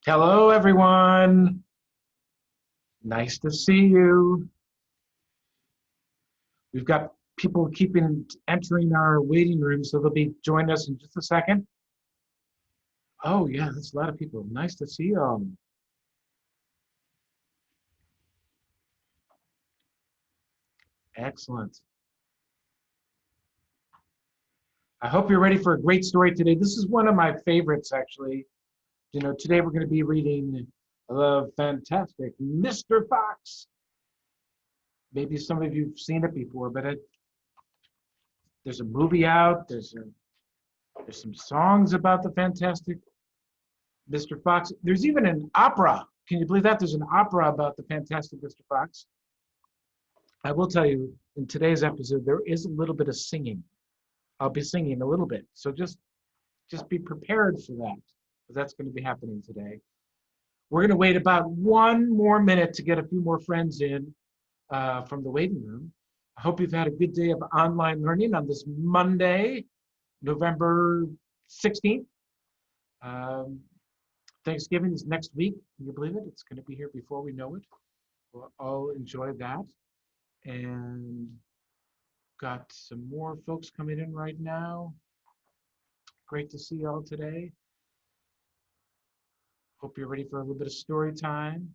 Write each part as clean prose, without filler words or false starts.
Hello, everyone. Nice to see you. We've got people keeping entering our waiting room, so they'll be joining us in just a second. Oh, yeah, that's a lot of people. Nice to see you all. Excellent. I hope you're ready for a great story today. This is one of my favorites, actually. Today we're going to be reading the fantastic Mr. Fox. Maybe some of you've seen it before, but there's a movie out. There's some songs about the fantastic Mr. Fox. There's even an opera. Can you believe that? There's an opera about the fantastic Mr. Fox. I will tell you, in today's episode, there is a little bit of singing. I'll be singing a little bit. So just be prepared for that. That's going to be happening today. We're going to wait about 1 more minute to get a few more friends in from the waiting room. I hope you've had a good day of online learning on this Monday, November 16th. Thanksgiving is next week. Can you believe it? It's going to be here before we know it. We'll all enjoy that. And got some more folks coming in right now. Great to see you all today. Hope you're ready for a little bit of story time.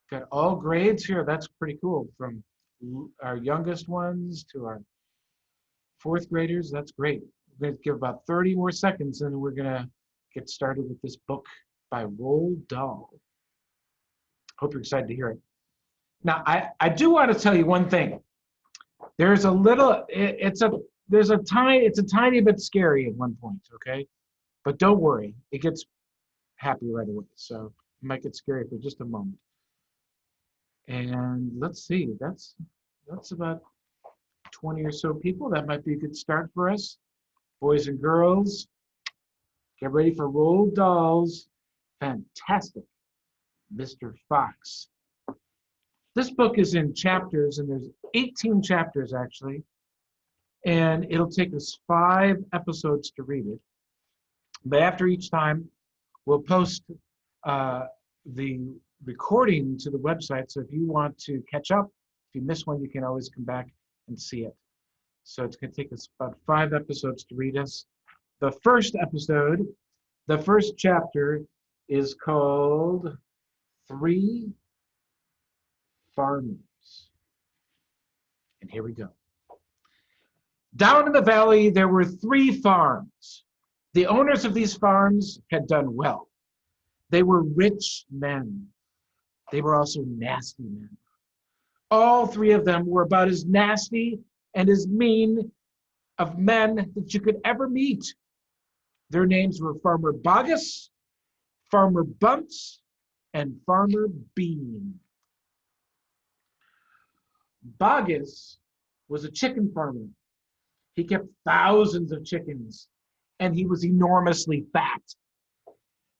Got all grades here. That's pretty cool. From our youngest ones to our 4th graders. That's great. We're going to give about 30 more seconds and we're going to get started with this book by Roald Dahl. Hope you're excited to hear it. Now, I do want to tell you one thing. There's a little, it's a tiny bit scary at one point, okay? But don't worry, it gets happy right away. So it might get scary for just a moment. And let's see, that's about 20 or so people. That might be a good start for us. Boys and girls, get ready for Roald Dahl's fantastic Mr. Fox. This book is in chapters, and there's 18 chapters actually, and it'll take us 5 episodes to read it. But after each time, we'll post the recording to the website, so if you want to catch up, if you miss one, you can always come back and see it. So it's going to take us about 5 episodes to read us. The first episode, the first chapter is called 3 Farmers. And here we go. Down in the valley, there were 3 farms. The owners of these farms had done well. They were rich men. They were also nasty men. All 3 of them were about as nasty and as mean of men that you could ever meet. Their names were Farmer Boggis, Farmer Bunce, and Farmer Bean. Boggis was a chicken farmer. He kept thousands of chickens, and he was enormously fat.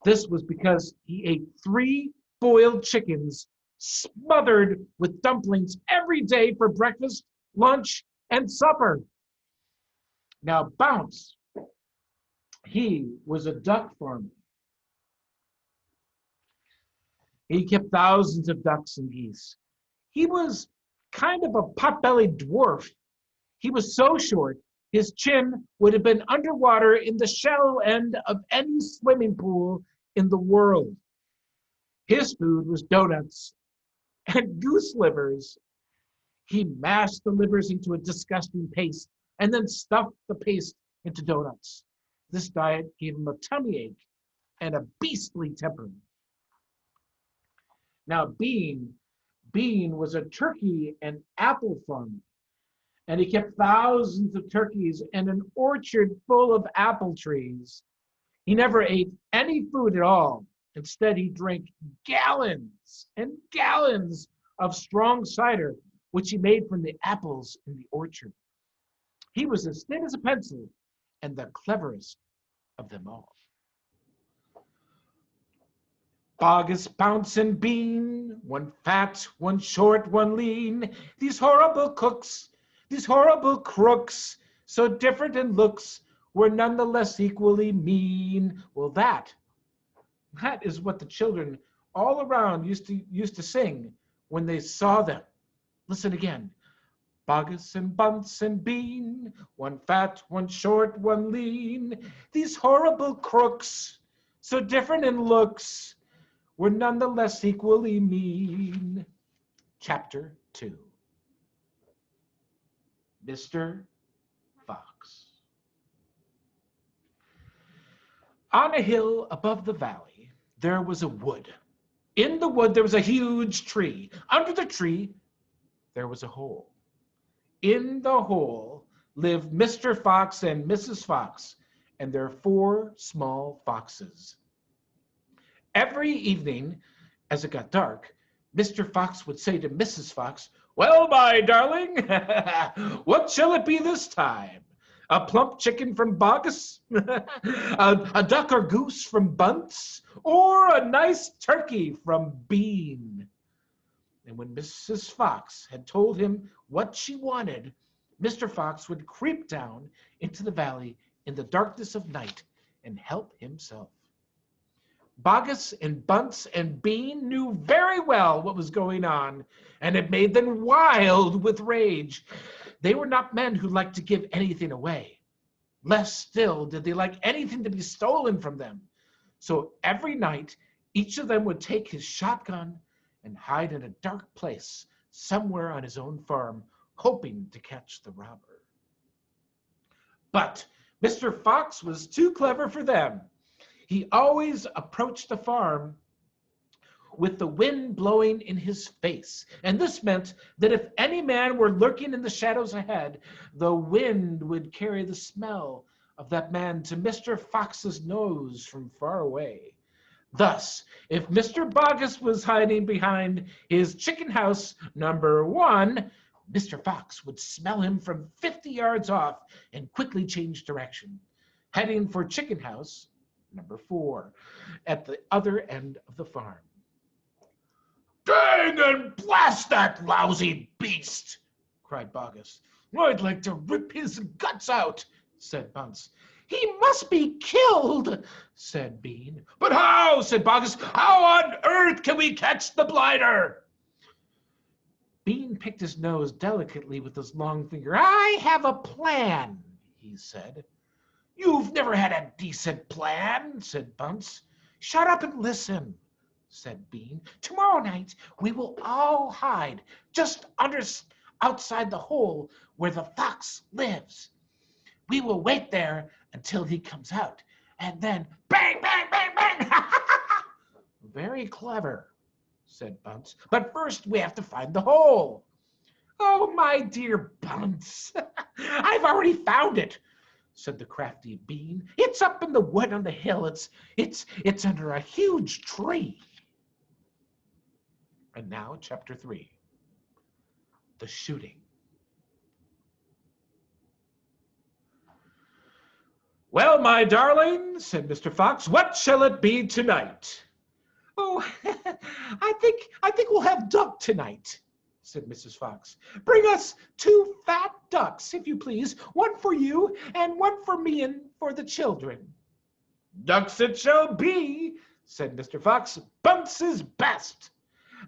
This was because he ate 3 boiled chickens smothered with dumplings every day for breakfast, lunch, and supper. Now, Bounce, he was a duck farmer. He kept thousands of ducks and geese. He was kind of a pot-bellied dwarf. He was so short, his chin would have been underwater in the shallow end of any swimming pool in the world. His food was donuts and goose livers. He mashed the livers into a disgusting paste and then stuffed the paste into donuts. This diet gave him a tummy ache and a beastly temper. Now, Bean was a turkey and apple farmer, and he kept thousands of turkeys and an orchard full of apple trees. He never ate any food at all. Instead, he drank gallons and gallons of strong cider, which he made from the apples in the orchard. He was as thin as a pencil and the cleverest of them all. Boggis, Bounce, and Bean, one fat, one short, one lean. These horrible cooks, these horrible crooks, so different in looks, were nonetheless equally mean. Well, that That is what the children all around used to sing when they saw them. Listen again. Bogus and Bunce and Bean, one fat, one short, one lean. These horrible crooks, so different in looks, were nonetheless equally mean. Chapter 2. Mr. Fox. On a hill above the valley, there was a wood. In the wood, there was a huge tree. Under the tree, there was a hole. In the hole lived Mr. Fox and Mrs. Fox and their 4 small foxes. Every evening, as it got dark, Mr. Fox would say to Mrs. Fox, "Well, my darling, what shall it be this time? A plump chicken from Bogus? a duck or goose from Bunce? Or a nice turkey from Bean?" And when Mrs. Fox had told him what she wanted, Mr. Fox would creep down into the valley in the darkness of night and help himself. Bogus and Bunce and Bean knew very well what was going on, and it made them wild with rage. They were not men who liked to give anything away. Less still did they like anything to be stolen from them. So every night, each of them would take his shotgun and hide in a dark place somewhere on his own farm, hoping to catch the robber. But Mr. Fox was too clever for them. He always approached the farm with the wind blowing in his face. And this meant that if any man were lurking in the shadows ahead, the wind would carry the smell of that man to Mr. Fox's nose from far away. Thus, if Mr. Bogus was hiding behind his chicken house number 1, Mr. Fox would smell him from 50 yards off and quickly change direction, heading for chicken house number 4 at the other end of the farm. "Dang and blast that lousy beast!" cried Bogus. "I'd like to rip his guts out," said Bunce. "He must be killed," said Bean. "But how?" said Bogus. "How on earth can we catch the blighter?" Bean picked his nose delicately with his long finger. "I have a plan," he said. "You've never had a decent plan," said Bunce. "Shut up and listen," said Bean. "Tomorrow night we will all hide just outside the hole where the fox lives. We will wait there until he comes out, and then bang, bang, bang, bang." "Very clever," said Bunce. "But first we have to find the hole." "Oh, my dear Bunce, I've already found it," said the crafty Bean. "It's up in the wood on the hill. It's under a huge tree." And now, chapter 3, the shooting. "Well, my darling," said Mr. Fox, "what shall it be tonight?" "Oh, I think we'll have duck tonight," said Mrs. Fox. "Bring us 2 fat ducks, if you please, one for you and one for me and for the children." "Ducks it shall be," said Mr. Fox. "Bunce is best."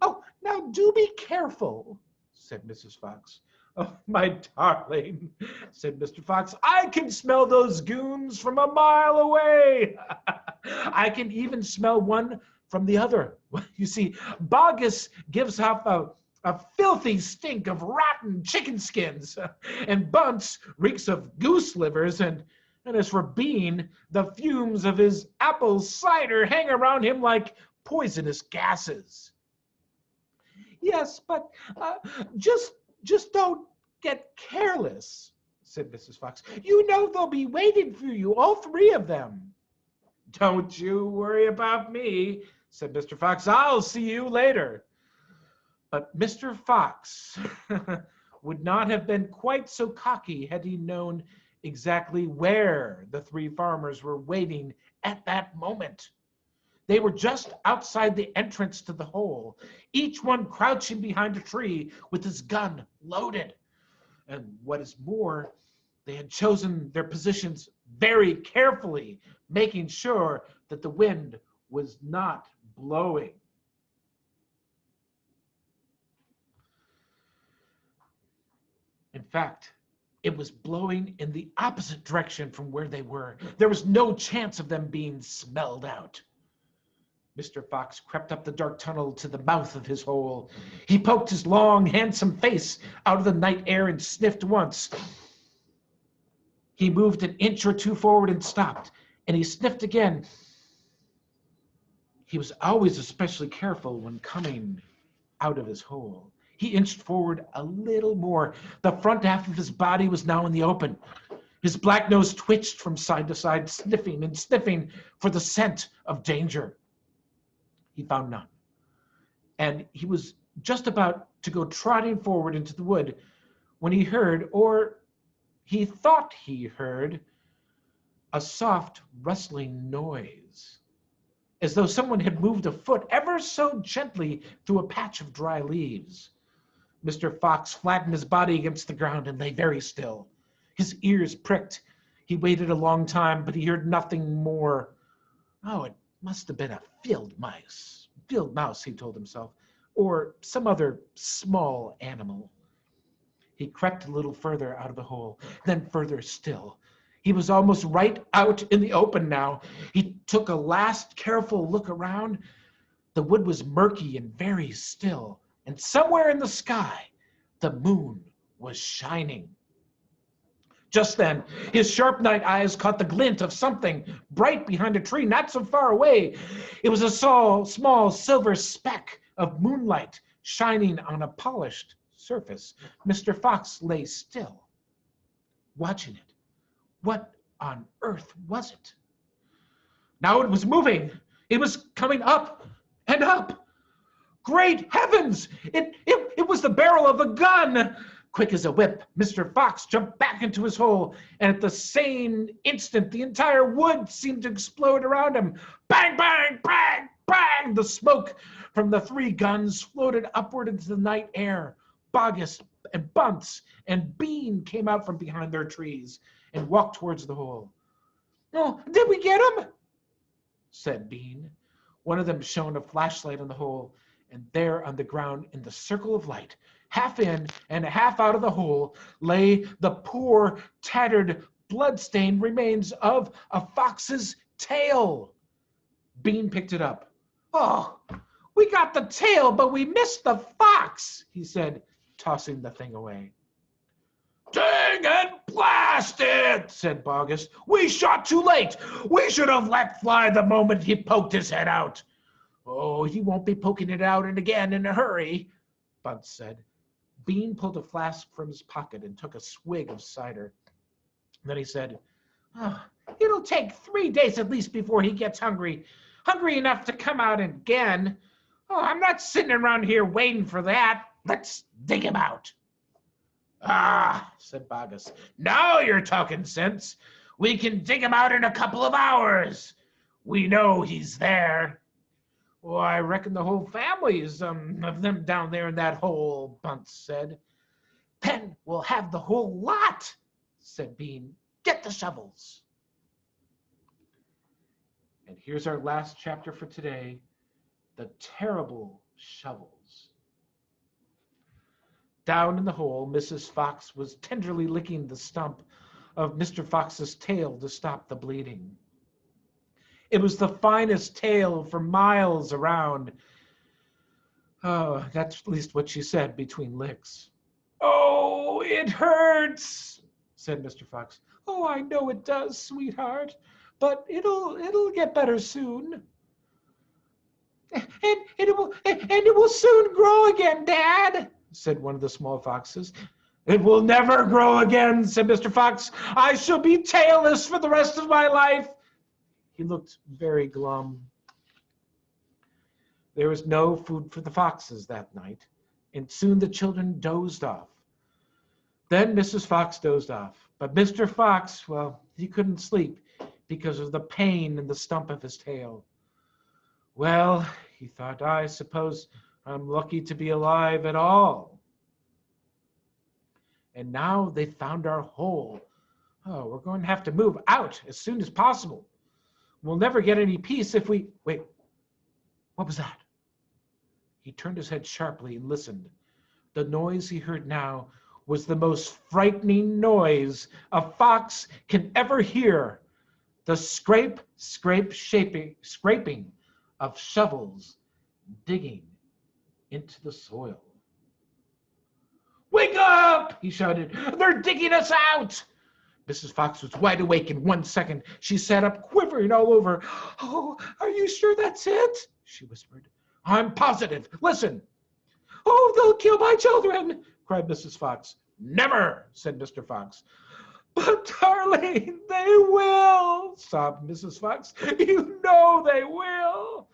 "Oh, now do be careful," said Mrs. Fox. "Oh, my darling," said Mr. Fox, "I can smell those goons from a mile away. I can even smell one from the other. You see, Bogus gives off a filthy stink of rotten chicken skins, and Bunce reeks of goose livers, and as for Bean, the fumes of his apple cider hang around him like poisonous gases." "Yes, but just don't get careless," said Mrs. Fox. "You know they'll be waiting for you, all 3 of them." "Don't you worry about me," said Mr. Fox. "I'll see you later." But Mr. Fox would not have been quite so cocky had he known exactly where the 3 farmers were waiting at that moment. They were just outside the entrance to the hole, each one crouching behind a tree with his gun loaded. And what is more, they had chosen their positions very carefully, making sure that the wind was not blowing. In fact, it was blowing in the opposite direction from where they were. There was no chance of them being smelled out. Mr. Fox crept up the dark tunnel to the mouth of his hole. He poked his long, handsome face out of the night air and sniffed once. He moved an inch or two forward and stopped, and he sniffed again. He was always especially careful when coming out of his hole. He inched forward a little more. The front half of his body was now in the open. His black nose twitched from side to side, sniffing and sniffing for the scent of danger. He found none. And he was just about to go trotting forward into the wood when he heard, or he thought he heard, a soft rustling noise, as though someone had moved a foot ever so gently through a patch of dry leaves. Mr. Fox flattened his body against the ground and lay very still. His ears pricked. He waited a long time, but he heard nothing more. Oh, it must have been a field mouse, he told himself, or some other small animal. He crept a little further out of the hole, then further still. He was almost right out in the open now. He took a last careful look around. The wood was murky and very still, and somewhere in the sky, the moon was shining. Just then, his sharp night eyes caught the glint of something bright behind a tree not so far away. It was a small silver speck of moonlight shining on a polished surface. Mr. Fox lay still, watching it. What on earth was it? Now it was moving. It was coming up and up. Great heavens! It was the barrel of a gun! Quick as a whip, Mr. Fox jumped back into his hole, and at the same instant, the entire wood seemed to explode around him. Bang, bang, bang, bang! The smoke from the 3 guns floated upward into the night air. Bogus and Bunce and Bean came out from behind their trees and walked towards the hole. "Oh, did we get him?" said Bean. One of them shone a flashlight on the hole, and there on the ground in the circle of light, half in and half out of the hole, lay the poor, tattered, blood-stained remains of a fox's tail. Bean picked it up. "Oh, we got the tail, but we missed the fox," he said, tossing the thing away. "Dang and blast it," said Bogus. "We shot too late. We should have let fly the moment he poked his head out." "Oh, he won't be poking it out and again in a hurry," Bunce said. Bean pulled a flask from his pocket and took a swig of cider. Then he said, "Oh, it'll take 3 days at least before he gets hungry enough to come out again. Oh, I'm not sitting around here waiting for that. Let's dig him out." "Ah," said Bogus, "now you're talking sense. We can dig him out in a couple of hours. We know he's there." "Well, I reckon the whole family is of them down there in that hole," Bunce said. "Then we'll have the whole lot," said Bean. "Get the shovels." And here's our last chapter for today, The Terrible Shovels. Down in the hole, Mrs. Fox was tenderly licking the stump of Mr. Fox's tail to stop the bleeding. It was the finest tail for miles around. Oh, that's at least what she said between licks. "Oh, it hurts," said Mr. Fox. "Oh, I know it does, sweetheart, but it'll get better soon." And it will soon grow again, Dad," said one of the small foxes. "It will never grow again," said Mr. Fox. "I shall be tailless for the rest of my life." He looked very glum. There was no food for the foxes that night, and soon the children dozed off. Then Mrs. Fox dozed off, but Mr. Fox, well, he couldn't sleep because of the pain in the stump of his tail. "Well," he thought, "I suppose I'm lucky to be alive at all." And now they found our hole. Oh, we're going to have to move out as soon as possible. We'll never get any peace if we... Wait, What was that? He turned his head sharply and listened. The noise he heard now was the most frightening noise a fox can ever hear. The scraping of shovels digging into the soil. "Wake up!" he shouted. "They're digging us out!" Mrs. Fox was wide awake in 1 second. She sat up, quivering all over. "Oh, are you sure that's it?" she whispered. "I'm positive. Listen." "Oh, they'll kill my children!" cried Mrs. Fox. "Never," said Mr. Fox. "But, darling, they will," sobbed Mrs. Fox. "You know they will."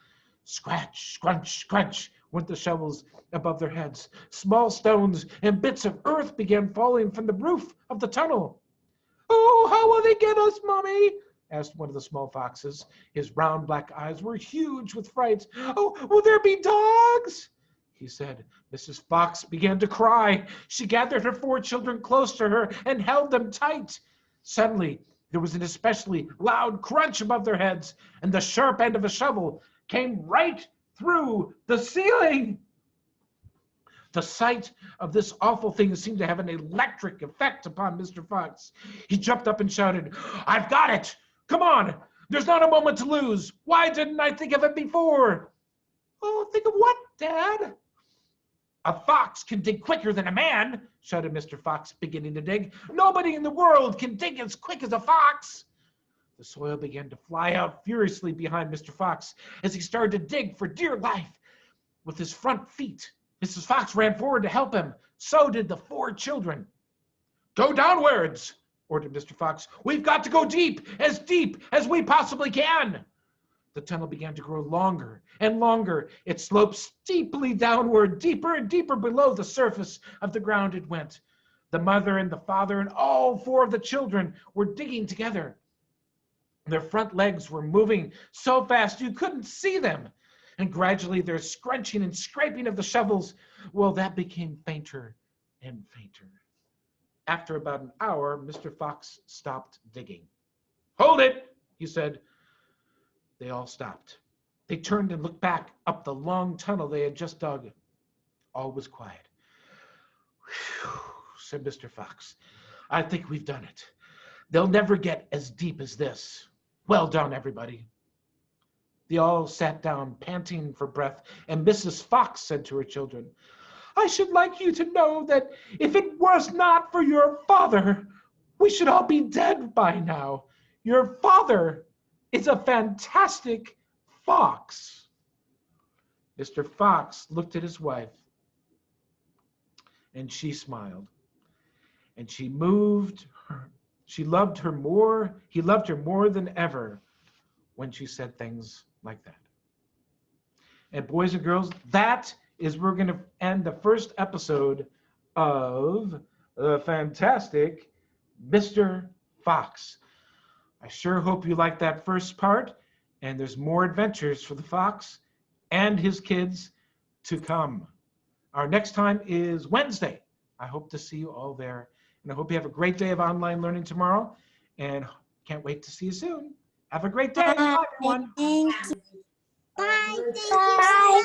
Scratch, scrunch, scrunch went the shovels above their heads. Small stones and bits of earth began falling from the roof of the tunnel. "Oh, how will they get us, Mommy?" asked one of the small foxes. His round black eyes were huge with fright. "Oh, will there be dogs?" he said. Mrs. Fox began to cry. She gathered her 4 children close to her and held them tight. Suddenly, there was an especially loud crunch above their heads, and the sharp end of a shovel came right through the ceiling. The sight of this awful thing seemed to have an electric effect upon Mr. Fox. He jumped up and shouted, "I've got it! Come on! There's not a moment to lose! Why didn't I think of it before?" "Oh, think of what, Dad?" "A fox can dig quicker than a man," shouted Mr. Fox, beginning to dig. "Nobody in the world can dig as quick as a fox." The soil began to fly out furiously behind Mr. Fox as he started to dig for dear life with his front feet. Mrs. Fox ran forward to help him. So did the 4 children. "Go downwards," ordered Mr. Fox. "We've got to go deep as we possibly can." The tunnel began to grow longer and longer. It sloped steeply downward, deeper and deeper below the surface of the ground it went. The mother and the father and all 4 of the children were digging together. Their front legs were moving so fast you couldn't see them. And gradually their scrunching and scraping of the shovels, well, that became fainter and fainter. After about an hour, Mr. Fox stopped digging. "Hold it," he said. They all stopped. They turned and looked back up the long tunnel they had just dug. All was quiet. "Whew," said Mr. Fox. "I think we've done it. They'll never get as deep as this. Well done, everybody." They all sat down, panting for breath, and Mrs. Fox said to her children, "I should like you to know that if it was not for your father, we should all be dead by now. Your father is a fantastic fox." Mr. Fox looked at his wife, and she smiled. And he loved her more than ever when she said things like that. And boys and girls, that is where we're going to end the first episode of the fantastic Mr. Fox. I sure hope you liked that first part, and there's more adventures for the fox and his kids to come. Our next time is Wednesday. I hope to see you all there, and I hope you have a great day of online learning tomorrow, and can't wait to see you soon. Have a great day. Bye, everyone. Thank you. Bye. Thank you. Bye.